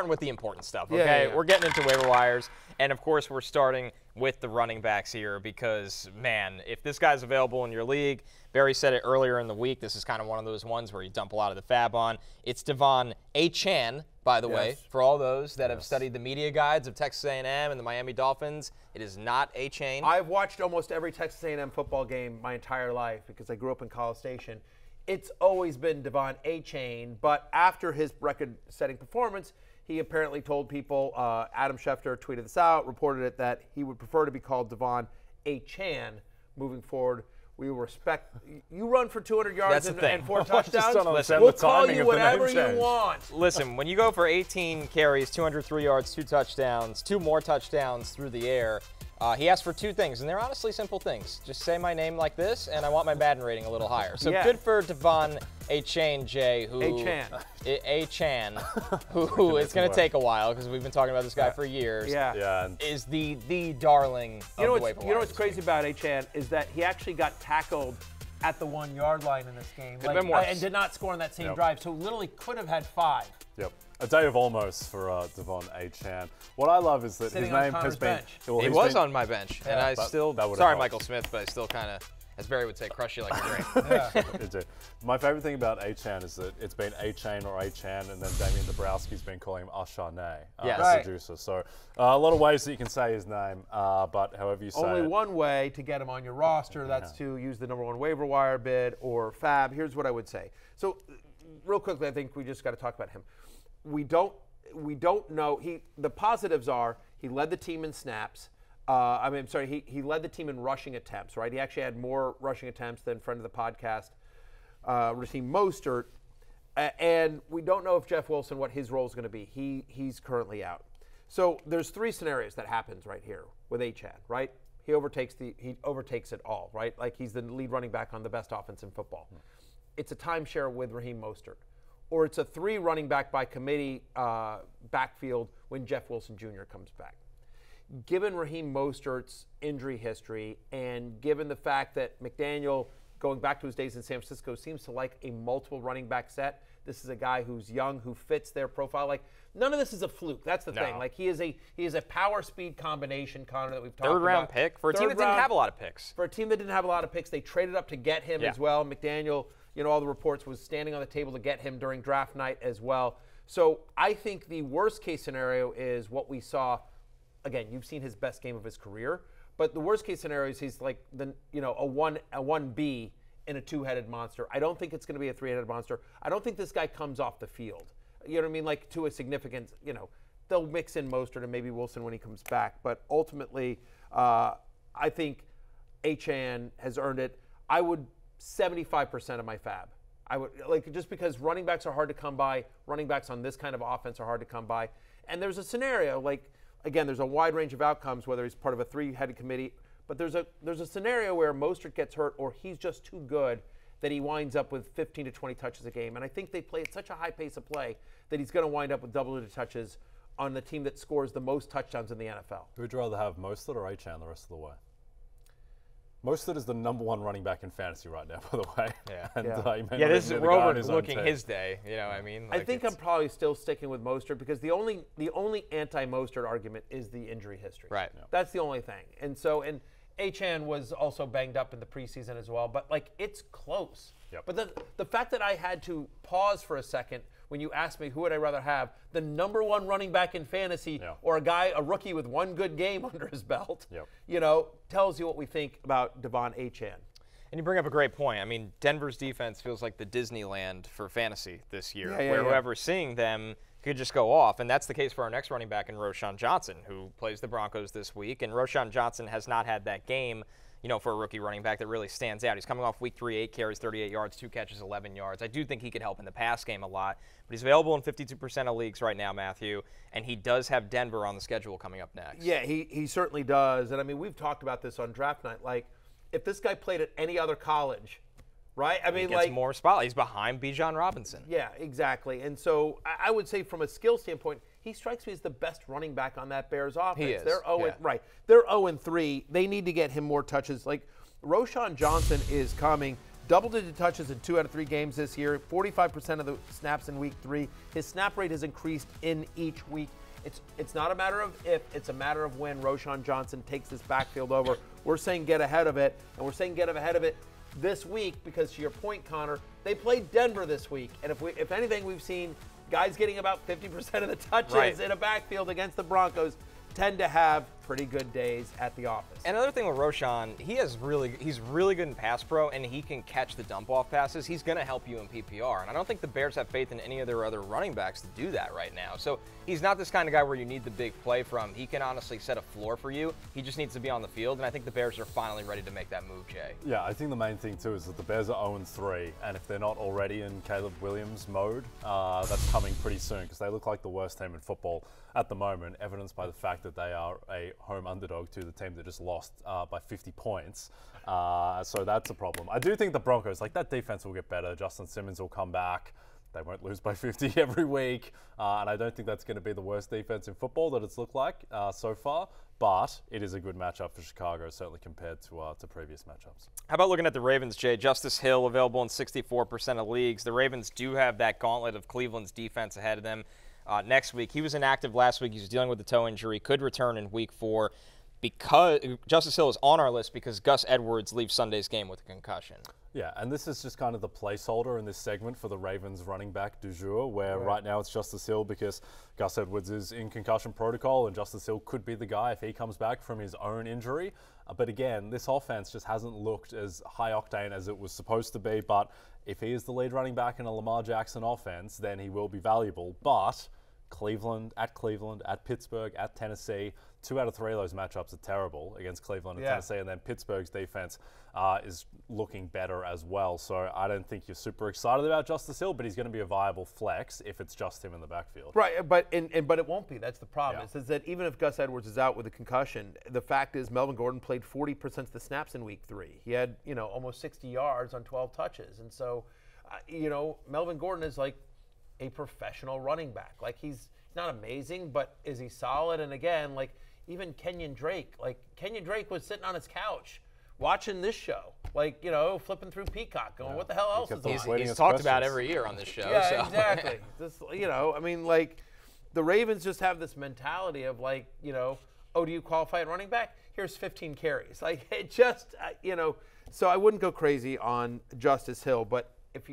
With the important stuff, okay? Yeah. We're getting into waiver wires, and of course we're starting with the running backs here because, man, if this guy's available in your league, Barry said it earlier in the week, this is kind of one of those ones where you dump a lot of the fab on. It's De'Von Achane, by the way, for all those that have studied the media guides of Texas A&M and the Miami Dolphins. It is not Achane. I've watched almost every Texas A&M football game my entire life because I grew up in College Station. It's always been De'Von Achane, but after his record-setting performance, he apparently told people, Adam Schefter tweeted this out, reported it, that he would prefer to be called De'Von Achane moving forward. We will respect you run for 200 yards and 4 touchdowns. We'll call you whatever you want. Listen, when you go for 18 carries, 203 yards, 2 touchdowns, 2 more touchdowns through the air, he asked for 2 things, and they're honestly simple things. Just say my name like this, and I want my Madden rating a little higher. So good for De'Von Achane, Jay, who Achane, who it's going to take a while because we've been talking about this guy for years. Is the darling of the waiver wire. You know what's crazy about Achane is that he actually got tackled at the 1-yard line in this game, and did not score on that same drive. So literally could have had 5. Yep. A day of almost for De'Von Achane. What I love is that his name has been. Well, he was on my bench, and I still. Sorry, Michael Smith, but I still kind of, as Barry would say, crush you like a drink. My favorite thing about Achane is that it's been Achane or Achane, and then Damien Dabrowski's been calling him Achane, the producer. So a lot of ways that you can say his name, but however you say it. Only one way to get him on your roster. That's to use the #1 waiver wire bid or fab. Here's what I would say. So, real quickly, I think we just got to talk about him. We don't know. The positives are he led the team in snaps. He led the team in rushing attempts, right? He actually had more rushing attempts than friend of the podcast, Raheem Mostert. And we don't know if Jeff Wilson, what his role is going to be. He's currently out. So there's 3 scenarios that happens right here with Achane, right? He overtakes it all, right? Like he's the lead running back on the best offense in football. It's a timeshare with Raheem Mostert. Or it's a 3 running back by committee backfield when Jeff Wilson Jr. comes back. Given Raheem Mostert's injury history and given the fact that McDaniel, going back to his days in San Francisco, seems to like a multiple running back set, this is a guy who's young, who fits their profile. Like, none of this is a fluke. That's the thing. Like, he is a power speed combination, Connor, that we've talked about. 3rd round pick for a team that didn't have a lot of picks. For a team that didn't have a lot of picks, they traded up to get him as well. McDaniel, all the reports was standing on the table to get him during draft night as well. So I think the worst case scenario is what we saw. Again, you've seen his best game of his career, but the worst case scenario is he's like a 1B in a 2-headed monster. I don't think it's going to be a 3-headed monster. I don't think this guy comes off the field. You know what I mean? Like to a significant, they'll mix in Mostert and maybe Wilson when he comes back. But ultimately, I think Achane has earned it. I would 75% of my fab. I would just because running backs are hard to come by. Running backs on this kind of offense are hard to come by. And there's a scenario again, there's a wide range of outcomes whether he's part of a 3-headed committee. But there's a scenario where Mostert gets hurt or he's just too good that he winds up with 15 to 20 touches a game. And I think they play at such a high pace of play that he's going to wind up with double-digit touches on the team that scores the most touchdowns in the NFL. Who would you rather have, Mostert or Achane the rest of the way? Mostert is the #1 running back in fantasy right now, by the way. We're overlooking his day. You know what I mean? I think I'm probably still sticking with Mostert because the only anti-Mostert argument is the injury history. Right. That's the only thing. And Achane was also banged up in the preseason as well, but it's close. But the fact that I had to pause for a second when you asked me who would I rather have, the #1 running back in fantasy or a rookie with 1 good game under his belt, tells you what we think about De'Von Achane. And you bring up a great point. I mean, Denver's defense feels like the Disneyland for fantasy this year, where whoever's seeing them could just go off. And that's the case for our next running back in Roschon Johnson, who plays the Broncos this week. And Roschon Johnson has not had that game, for a rookie running back that really stands out. He's coming off week 3, 8 carries, 38 yards, 2 catches, 11 yards. I do think he could help in the pass game a lot. But he's available in 52% of leagues right now, Matthew. And he does have Denver on the schedule coming up next. Yeah, he certainly does. And, I mean, we've talked about this on draft night. If this guy played at any other college, right? I mean, he gets more spotlight. He's behind Bijan Robinson. Yeah, exactly. And so I would say from a skill standpoint, he strikes me as the best running back on that Bears offense. He is. They're 0-3. They need to get him more touches. Roschon Johnson is coming. Double-digit touches in 2 out of 3 games this year, 45% of the snaps in week 3. His snap rate has increased in each week. It's not a matter of if, it's a matter of when Roschon Johnson takes this backfield over. We're saying get ahead of it, and we're saying get ahead of it this week because, to your point, Connor, they played Denver this week. And if anything, we've seen guys getting about 50% of the touches in a backfield against the Broncos tend to have pretty good days at the office. And another thing with Roschon, he's really good in pass pro, and he can catch the dump-off passes. He's going to help you in PPR, and I don't think the Bears have faith in any of their other running backs to do that right now. So he's not this kind of guy where you need the big play from. He can honestly set a floor for you. He just needs to be on the field, and I think the Bears are finally ready to make that move, Jay. Yeah, I think the main thing, too, is that the Bears are 0-3, and if they're not already in Caleb Williams mode, that's coming pretty soon because they look like the worst team in football at the moment, evidenced by the fact that they are a home underdog to the team that just lost by 50 points. So that's a problem. I do think the Broncos, that defense will get better. Justin Simmons will come back. They won't lose by 50 every week. And I don't think that's going to be the worst defense in football that it's looked like so far. But it is a good matchup for Chicago, certainly compared to previous matchups. How about looking at the Ravens, Jay? Justice Hill available in 64% of leagues. The Ravens do have that gauntlet of Cleveland's defense ahead of them. Next week. He was inactive last week. He was dealing with a toe injury. Could return in week 4 because Justice Hill is on our list because Gus Edwards leaves Sunday's game with a concussion. Yeah, and this is just kind of the placeholder in this segment for the Ravens running back du jour, where right now it's Justice Hill because Gus Edwards is in concussion protocol, and Justice Hill could be the guy if he comes back from his own injury. But again, this offense just hasn't looked as high octane as it was supposed to be. But if he is the lead running back in a Lamar Jackson offense, then he will be valuable. But Cleveland, at Pittsburgh, at Tennessee, 2 out of 3 of those matchups are terrible against Cleveland and Tennessee, and then Pittsburgh's defense is looking better as well. So I don't think you're super excited about Justice Hill, but he's going to be a viable flex if it's just him in the backfield. Right, but it won't be. That's the problem. Is that even if Gus Edwards is out with a concussion, the fact is Melvin Gordon played 40% of the snaps in week 3. He had almost 60 yards on 12 touches, and so Melvin Gordon is like a professional running back. He's not amazing, but is he solid? And again, even Kenyon Drake. Kenyon Drake was sitting on his couch watching this show, flipping through Peacock, going, "What the hell else is on?" He's talked about every year on this show. Yeah, so. Exactly. The Ravens just have this mentality of oh, do you qualify at running back? Here's 15 carries. It just, So I wouldn't go crazy on Justice Hill, but if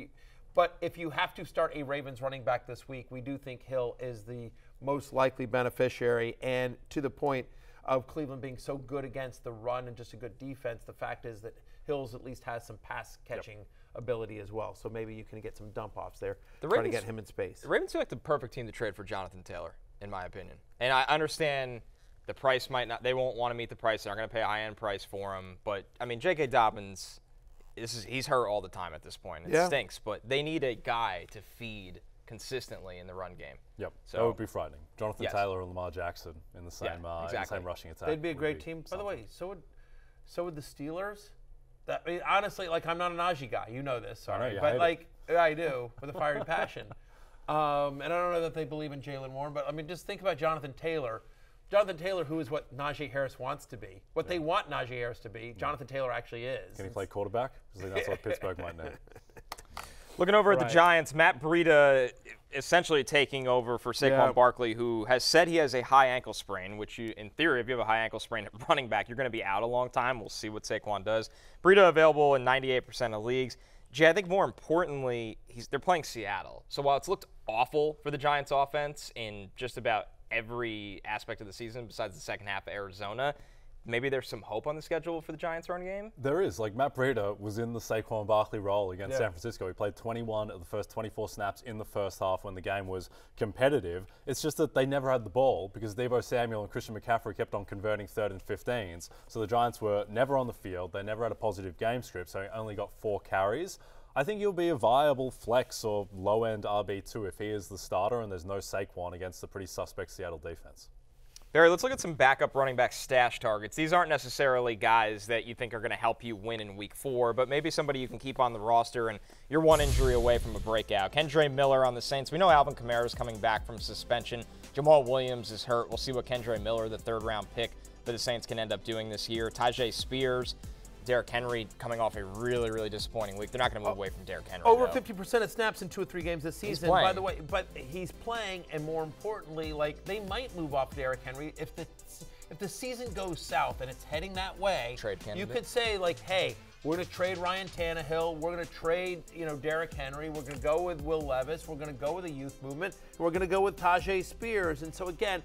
you have to start a Ravens running back this week, we do think Hill is the most likely beneficiary. And to the point of Cleveland being so good against the run and just a good defense, the fact is that Hills at least has some pass catching ability as well. So maybe you can get some dump offs there, trying to get him in space. The Ravens are the perfect team to trade for Jonathan Taylor, in my opinion. And I understand the price might not, they won't want to meet the price. They're not going to pay a high-end price for him. But, J.K. Dobbins, he's hurt all the time at this point. It stinks, but they need a guy to feed consistently in the run game. Yep, so that would be frightening. Jonathan Taylor and Lamar Jackson in the same, same rushing attack. They'd be a great team. By the way, so would the Steelers. Honestly, I'm not a Najee guy. You know this, sorry. But I do, with a fiery passion. And I don't know that they believe in Jalen Warren, but just think about Jonathan Taylor. Jonathan Taylor, who is what Najee Harris wants to be. What they want Najee Harris to be, Jonathan Taylor actually is. Can he play quarterback? I think that's what Pittsburgh might need. Looking over at the Giants, Matt Breida essentially taking over for Saquon Barkley, who has said he has a high ankle sprain, which in theory, if you have a high ankle sprain at running back, you're going to be out a long time. We'll see what Saquon does. Breida available in 98% of leagues. Jay, I think more importantly, they're playing Seattle. So while it's looked awful for the Giants offense in just about every aspect of the season besides the second half of Arizona, maybe there's some hope on the schedule for the Giants run game? There is. Matt Breida was in the Saquon Barkley role against San Francisco. He played 21 of the first 24 snaps in the first half when the game was competitive. It's just that they never had the ball because De'Von Samuel and Christian McCaffrey kept on converting 3rd and 15s. So the Giants were never on the field. They never had a positive game script, so he only got 4 carries. I think he'll be a viable flex or low-end RB2 if he is the starter and there's no Saquon against the pretty suspect Seattle defense. Barry, let's look at some backup running back stash targets. These aren't necessarily guys that you think are going to help you win in week 4, but maybe somebody you can keep on the roster and you're one injury away from a breakout. Kendre Miller on the Saints. We know Alvin Kamara is coming back from suspension. Jamal Williams is hurt. We'll see what Kendre Miller, the 3rd-round pick for the Saints, can end up doing this year. Tyjae Spears, Derrick Henry coming off a really, really disappointing week. They're not going to move away from Derrick Henry. Over 50% of snaps in 2 or 3 games this season. By the way, but he's playing, and more importantly, like they might move off Derrick Henry if the season goes south and it's heading that way. Trade candidate. You could say like, hey, we're going to trade Ryan Tannehill. We're going to trade, Derrick Henry. We're going to go with Will Levis. We're going to go with the youth movement. We're going to go with Tajay Spears. And so again,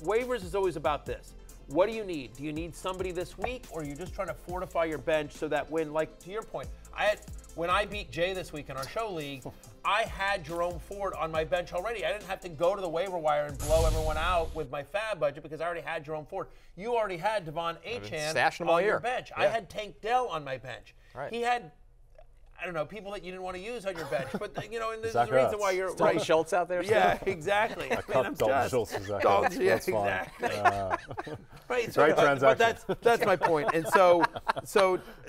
waivers is always about this. What do you need? Do you need somebody this week, or are you just trying to fortify your bench so that when, like to your point, when I beat Jay this week in our show league, I had Jerome Ford on my bench already. I didn't have to go to the waiver wire and blow everyone out with my fab budget because I already had Jerome Ford. You already had De'Von Achane on your bench. Yeah. I had Tank Dell on my bench. Right. He had, I don't know, people that you didn't want to use on your bench. But, and this is the reason why you're right. Schultz out there? Yeah, exactly. I cut Dalton Schultz for Zach. Yeah, exactly. Right. Great transaction. But that's my point. And so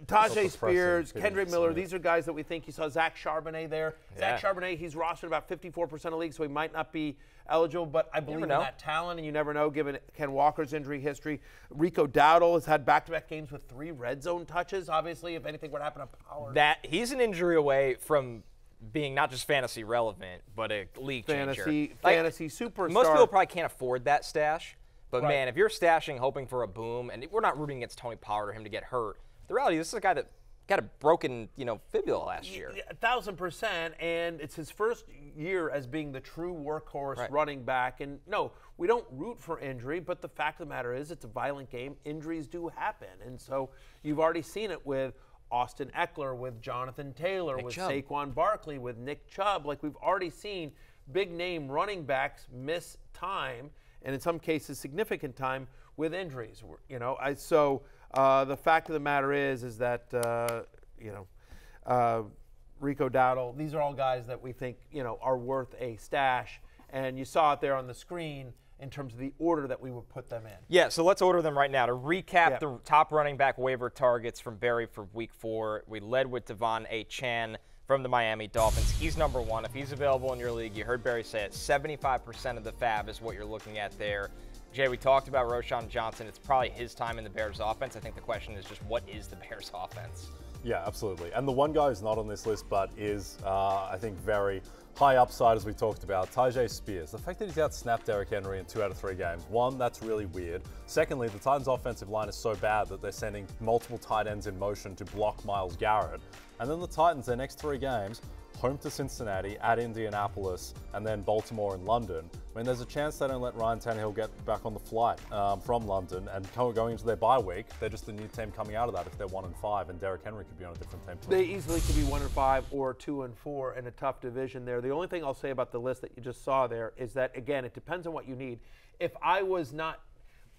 Tajay Spears, Kendre Miller, these are guys that we think. You saw Zach Charbonnet there. Yeah. Zach Charbonnet, he's rostered about 54% of leagues, so he might not be eligible, but I believe in that talent, and you never know given Ken Walker's injury history. Rico Dowdle has had back-to-back games with 3 red zone touches. Obviously, if anything were to happen to Pollard. He's an injury away from being not just fantasy relevant, but a league changer. Fantasy superstar. Most people probably can't afford that stash, but man, if you're stashing hoping for a boom, and we're not rooting against Tony Pollard or him to get hurt, the reality is this is a guy that got a broken, fibula last year. 1,000%, and it's his first year as being the true workhorse running back. And no, we don't root for injury, but the fact of the matter is it's a violent game. Injuries do happen, and so you've already seen it with Austin Eckler, with Jonathan Taylor, with Saquon Barkley, with Nick Chubb. Like we've already seen big-name running backs miss time, and in some cases significant time with injuries. The fact of the matter is that Rico Dowdle, these are all guys that we think are worth a stash, and you saw it there on the screen in terms of the order that we would put them in. Yeah, so let's order them right now. To recap the top running back waiver targets from Barry for Week 4, we led with De'Von Achane from the Miami Dolphins. He's number 1. If he's available in your league, you heard Barry say it, 75% of the fab is what you're looking at there. Jay, we talked about Roschon Johnson. It's probably his time in the Bears offense. I think the question is just what is the Bears offense? Yeah, absolutely. And the one guy who's not on this list but is, I think, very high upside, as we talked about, Tajay Spears. The fact that he's out-snapped Derrick Henry in 2 out of 3 games, one, that's really weird. Secondly, the Titans' offensive line is so bad that they're sending multiple tight ends in motion to block Myles Garrett. And then the Titans, their next 3 games, home to Cincinnati, at Indianapolis, and then Baltimore and London. I mean, there's a chance they don't let Ryan Tannehill get back on the flight from London, and going into their bye week, they're just the new team coming out of that if they're 1-5, and Derrick Henry could be on a different team. They easily could be 1-5 or 2-4 in a tough division there. The only thing I'll say about the list that you just saw there is that, again, it depends on what you need. If I was not,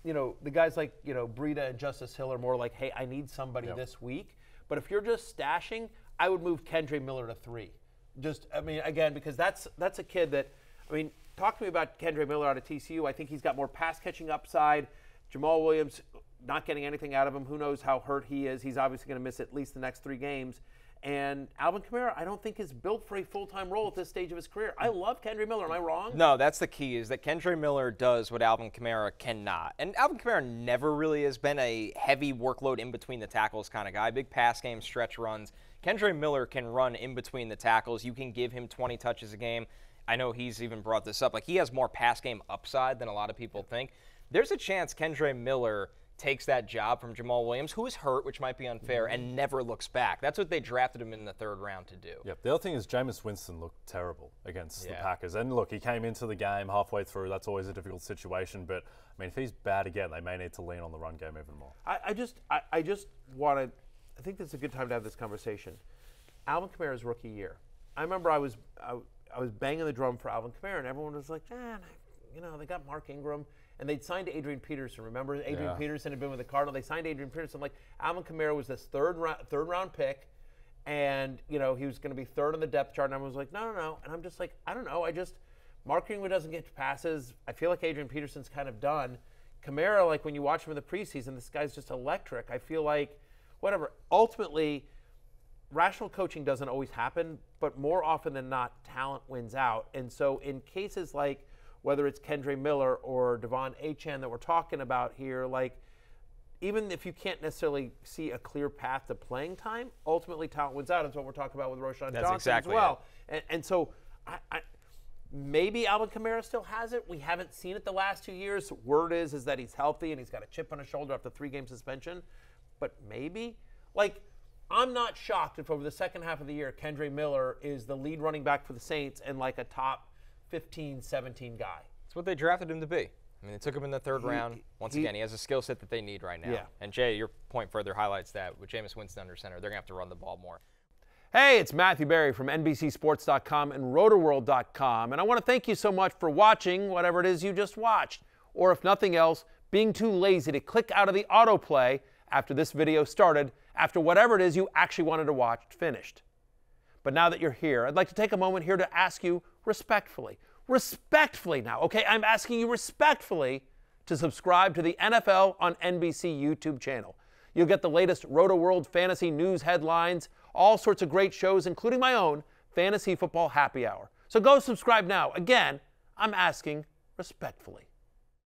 the guys like, Breida and Justice Hill are more like, hey, I need somebody this week. But if you're just stashing, I would move Kendre Miller to 3. Again, because that's a kid that, talk to me about Kendre Miller out of TCU. I think he's got more pass-catching upside. Jamal Williams, not getting anything out of him. Who knows how hurt he is. He's obviously going to miss at least the next 3 games. And Alvin Kamara, I don't think is built for a full-time role at this stage of his career. I love Kendre Miller. Am I wrong? No, that's the key, is that Kendre Miller does what Alvin Kamara cannot. And Alvin Kamara never really has been a heavy workload in between the tackles kind of guy. Big pass game, stretch runs. Kendre Miller can run in between the tackles. You can give him 20 touches a game. I know he's even brought this up. Like, he has more pass game upside than a lot of people think. There's a chance Kendre Miller takes that job from Jamal Williams, who is hurt, which might be unfair, and never looks back. That's what they drafted him in the 3rd round to do. Yep. The other thing is Jameis Winston looked terrible against the Packers. And look, he came into the game halfway through. That's always a difficult situation. But, if he's bad again, they may need to lean on the run game even more. I just want to – I think this is a good time to have this conversation. Alvin Kamara's rookie year. I remember I was banging the drum for Alvin Kamara, and everyone was like, they got Mark Ingram, and they'd signed Adrian Peterson. Remember, Adrian Peterson had been with the Cardinals. They signed Adrian Peterson. Like, Alvin Kamara was this third round pick, and he was going to be 3rd on the depth chart. And everyone was like, no. And I'm just like, I don't know. Mark Ingram doesn't get passes. I feel like Adrian Peterson's kind of done. Kamara, like when you watch him in the preseason, this guy's just electric. I feel like, whatever. Ultimately, rational coaching doesn't always happen, but more often than not, talent wins out. And so in cases like whether it's Kendre Miller or De'Von Achane that we're talking about here, like even if you can't necessarily see a clear path to playing time, ultimately talent wins out. That's what we're talking about with Roschon Johnson exactly as well. And so maybe Alvin Kamara still has it. We haven't seen it the last 2 years. Word is that he's healthy and he's got a chip on his shoulder after 3-game suspension. But maybe, like, I'm not shocked if over the second half of the year, Kendre Miller is the lead running back for the Saints and like a top 15, 17 guy. That's what they drafted him to be. I mean, they took him in the third round. Once again, he has a skill set that they need right now. Yeah. And Jay, your point further highlights that with Jameis Winston under center, they're going to have to run the ball more. Hey, it's Matthew Berry from NBCSports.com and RotoWorld.com, and I want to thank you so much for watching whatever it is you just watched, or if nothing else, being too lazy to click out of the autoplay after this video started, after whatever it is you actually wanted to watch finished. But now that you're here, I'd like to take a moment here to ask you respectfully now, okay? I'm asking you respectfully to subscribe to the NFL on NBC YouTube channel. You'll get the latest RotoWorld fantasy news headlines, all sorts of great shows, including my own Fantasy Football Happy Hour. So go subscribe now. Again, I'm asking respectfully.